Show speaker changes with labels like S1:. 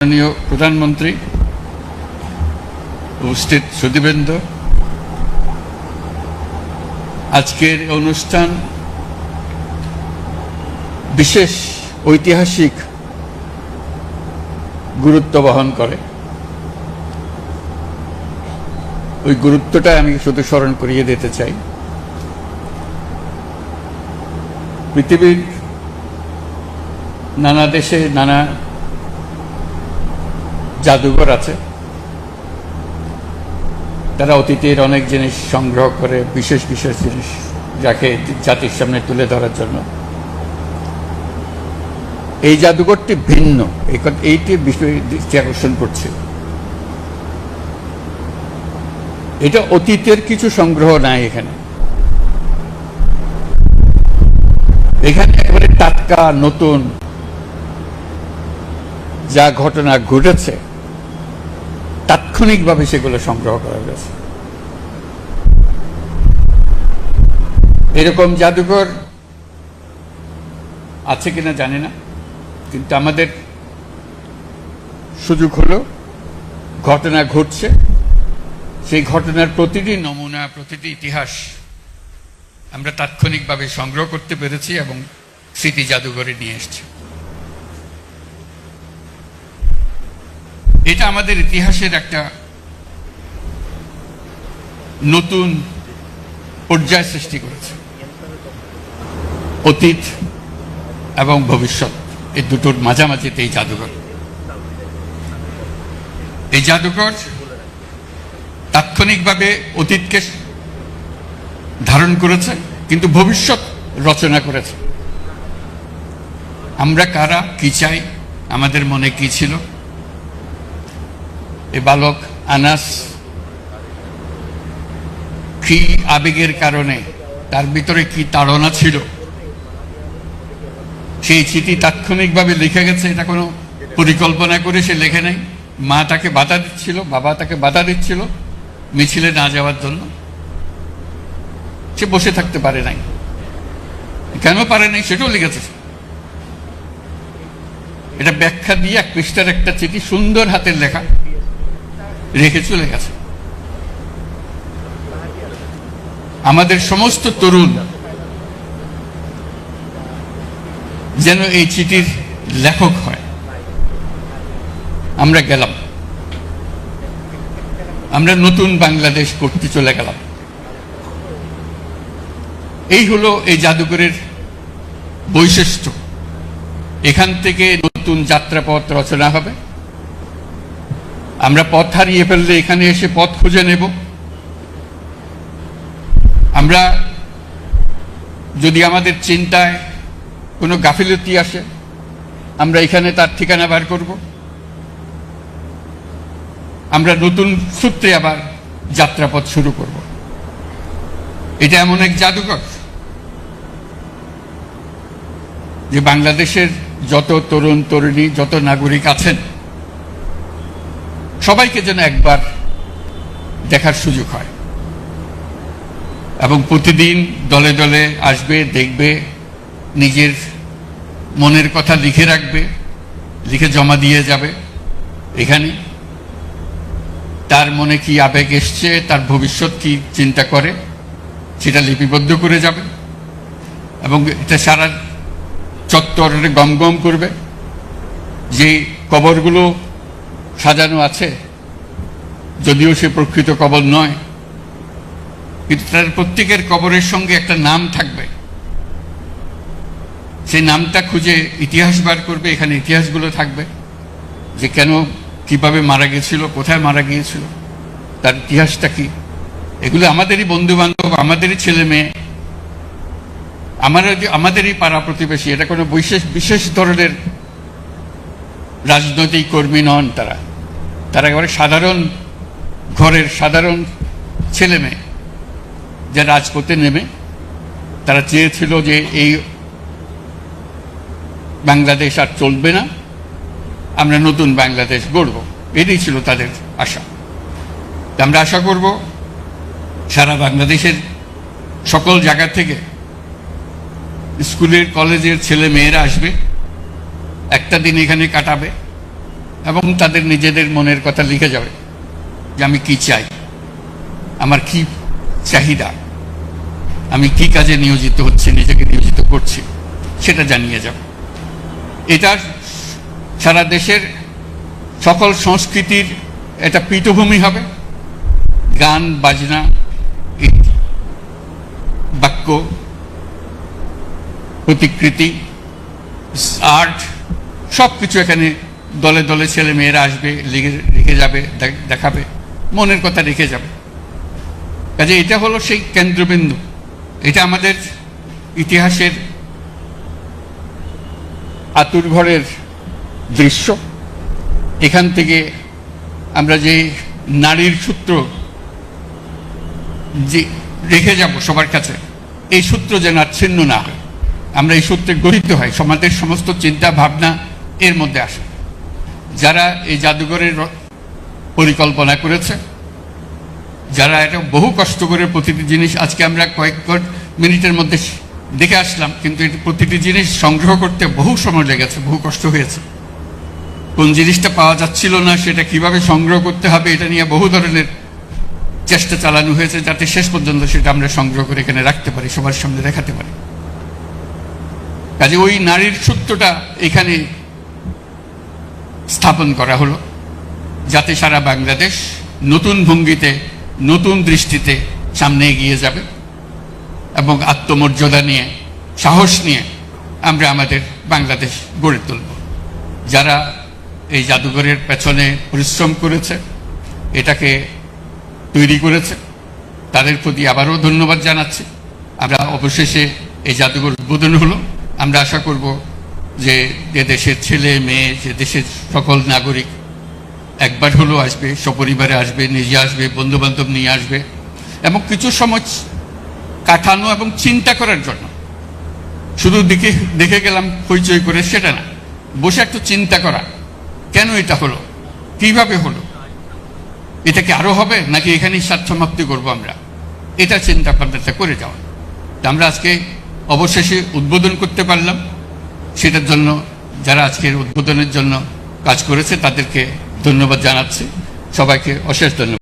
S1: মাননীয় প্রধানমন্ত্রী, উপস্থিত সুধীবৃন্দ, আজকের অনুষ্ঠান বিশেষ ঐতিহাসিক গুরুত্ব বহন করে। ওই গুরুত্বটা আমি শুধু স্মরণ করিয়ে দিতে চাই। পৃথিবীর নানা দেশে নানা জাদুঘর আছে, তারা অতীতের অনেক জিনিস সংগ্রহ করে, বিশেষ বিশেষ জিনিস যাকে জাতির সামনে তুলে ধরার জন্য। এই জাদুঘরটি ভিন্ন, এইটি বিষয় দৃষ্টি আকর্ষণ করছে। এটা অতীতের কিছু সংগ্রহ নাই এখানে, এখানে একেবারে টাটকা নতুন যা ঘটনা ঘটেছে তাৎক্ষণিকভাবে সেগুলো সংগ্রহ করা গেছে। এরকম জাদুঘর আছে কিনা জানি না, কিন্তু আমাদের সুযোগ হলো ঘটনা ঘটছে, সেই ঘটনার প্রতিটি নমুনা, প্রতিটি ইতিহাস আমরা তাৎক্ষণিকভাবে সংগ্রহ করতে পেরেছি এবং স্মৃতি জাদুঘরে নিয়ে এসেছি। এটা আমাদের ইতিহাসের একটা নতুন পর্যায় সৃষ্টি করেছে। অতীত এবং ভবিষ্যৎ এই দুটোর মাঝামাঝিতে এই জাদুঘর। এই জাদুঘর তাৎক্ষণিকভাবে অতীতকে ধারণ করেছে, কিন্তু ভবিষ্যৎ রচনা করেছে। আমরা কারা, কি চাই, আমাদের মনে কি ছিল, এই বালক আনাস কি আবেগের কারণে, তার ভিতরে কি তাড়না ছিল, সেই চিঠি তাৎক্ষণিকভাবে লিখে গেছে। এটা কোনো পরিকল্পনা করে সে লেখে নাই। মা তাকে বাধা দিচ্ছিল, বাবা তাকে বাধা দিচ্ছিল মিছিলে না যাওয়ার জন্য। সে বসে থাকতে পারে নাই। কেন পারে নাই সেটাও লিখেছে। এটা ব্যাখ্যা দিয়ে এক পৃষ্ঠার একটা চিঠি, সুন্দর হাতের লেখা, রেখে চলে গেছে। আমাদের সমস্ত তরুণ যেন এই চিঠির লেখক হয়। আমরা গেলাম, আমরা নতুন বাংলাদেশ করতে চলে গেলাম। এই হলো এই জাদুঘরের বৈশিষ্ট্য। এখান থেকে নতুন যাত্রাপথ রচনা হবে। আমরা পথ হারিয়ে ফেললে এখানে এসে পথ খুঁজে নেব। আমরা যদি আমাদের চিন্তায় কোনো গাফিলতি আসে, আমরা এখানে তার ঠিকানা বার করব। আমরা নতুন সূত্রে আবার যাত্রাপথ শুরু করব। এটা এমন এক জাদুঘর যে বাংলাদেশের যত তরুণ তরুণী, যত নাগরিক আছেন, সবাইকে যেন একবার দেখার সুযোগ হয় এবং প্রতিদিন দলে দলে আসবে, দেখবে, নিজের মনের কথা লিখে রাখবে, লিখে জমা দিয়ে যাবে। এখানে তার মনে কি আবেগ এসছে, তার ভবিষ্যৎ কি চিন্তা করে, সেটা লিপিবদ্ধ করে যাবে এবং এটা সারা চত্বরে গমগম করবে। যে কবরগুলো সাজানো আছে, যদিও সে প্রকৃত কবর নয়, কিন্তু তার প্রত্যেকের কবরের সঙ্গে একটা নাম থাকবে। সেই নামটা খুঁজে ইতিহাস বার করবে। এখানে ইতিহাসগুলো থাকবে যে কেন, কিভাবে মারা গেছিল, কোথায় মারা গিয়েছিল, তার ইতিহাসটা কি। এগুলো আমাদেরই বন্ধু বান্ধব, আমাদেরই ছেলে মেয়ে, আমাদেরই পাড়া প্রতিবেশী। এটা কোনো বিশেষ ধরনের রাজনৈতিক কর্মী নন। তারা একেবারে সাধারণ ঘরের সাধারণ ছেলে মেয়ে, যা রাজপথে নেমে তারা চেয়েছিল যে এই বাংলাদেশ আর চলবে না, আমরা নতুন বাংলাদেশ গড়ব। এটাই ছিল তাদের আশা। আমরা আশা করব সারা বাংলাদেশের সকল জায়গা থেকে স্কুলের কলেজের ছেলে মেয়েরা আসবে, একটা দিন এখানে কাটাবে, এবং তাদের নিজেদের মনের কথা লিখে যাবে যে আমি কি চাই, আমার কি চাহিদা, আমি কি কাজে নিয়োজিত হচ্ছি, নিজেকে নিয়োজিত করছি, সেটা জানিয়ে যাবে। এটা সারা দেশের সকল সংস্কৃতির একটা পীঠভূমি হবে। গান বাজনা, বাক্য, প্রতিকৃতি, আর্ট, সব কিছু এখানে দলে দলে ছেলে মেয়েরা আসবে, লিখে যাবে, দেখাবে, মনের কথা লিখে যাবে। কাজে এটা হলো সেই কেন্দ্রবিন্দু। এটা আমাদের ইতিহাসের আতুরঘরের দৃশ্য। এখান থেকে আমরা যে নারীর সূত্র যে রেখে যাব সবার কাছে, এই সূত্র যেন আর ছিন্ন না হয়, আমরা এই সূত্রে গঠিত হয়, সমাজের সমস্ত চিন্তা ভাবনা এর মধ্যে আসে। যারা এই জাদুঘরের পরিকল্পনা করেছে, যারা এটা বহু কষ্ট করে প্রতিটি জিনিস, আজকে আমরা কয়েক মিনিটের মধ্যে দেখে আসলাম, কিন্তু এটা প্রতিটি জিনিস সংগ্রহ করতে বহু সময় লেগেছে, বহু কষ্ট হয়েছে। কোন জিনিসটা পাওয়া যাচ্ছিল না, সেটা কিভাবে সংগ্রহ করতে হবে, এটা নিয়ে বহু ধরনের চেষ্টা চালানো হয়েছে, যাতে শেষ পর্যন্ত সেটা আমরা সংগ্রহ করে এখানে রাখতে পারি, সবার সামনে দেখাতে পারি। কাজে ওই নারীর সূত্রটা এখানে স্থাপন করা হলো, যাতে সারা বাংলাদেশ নতুন ভঙ্গিতে, নতুন দৃষ্টিতে সামনে এগিয়ে যাবে এবং আত্মমর্যাদা নিয়ে, সাহস নিয়ে আমরা আমাদের বাংলাদেশ গড়ে তুলব। যারা এই জাদুঘরের পেছনে পরিশ্রম করেছে, এটাকে তৈরি করেছে, তাদের প্রতি আবারও ধন্যবাদ জানাচ্ছি। আমরা অবশেষে এই জাদুঘর উদ্বোধন হলো। আমরা আশা করব যে দেশের ছেলে মেয়ে, যে দেশের সকল নাগরিক একবার হলেও আসবে, সপরিবারে আসবে, নিজে আসবে, বন্ধুবান্ধব নিয়ে আসবে, এবং কিছু সময় কাটানো এবং চিন্তা করার জন্য। শুধু দেখে গেলাম হইচই করে সেটা না, বসে একটু চিন্তা করা, কেন এটা হলো, কিভাবে হলো, এটা কি আরো হবে নাকি এখানেই সমাপ্তি করবো আমরা, এটা চিন্তা ভাবনাটা করে যাওয়া। আমরা আজকে অবশেষে উদ্বোধন করতে পারলাম। সেটার জন্য যারা আজকের উদ্বোধনের জন্য কাজ করেছে তাদেরকে ধন্যবাদ জানাচ্ছি। সবাইকে অশেষ ধন্যবাদ।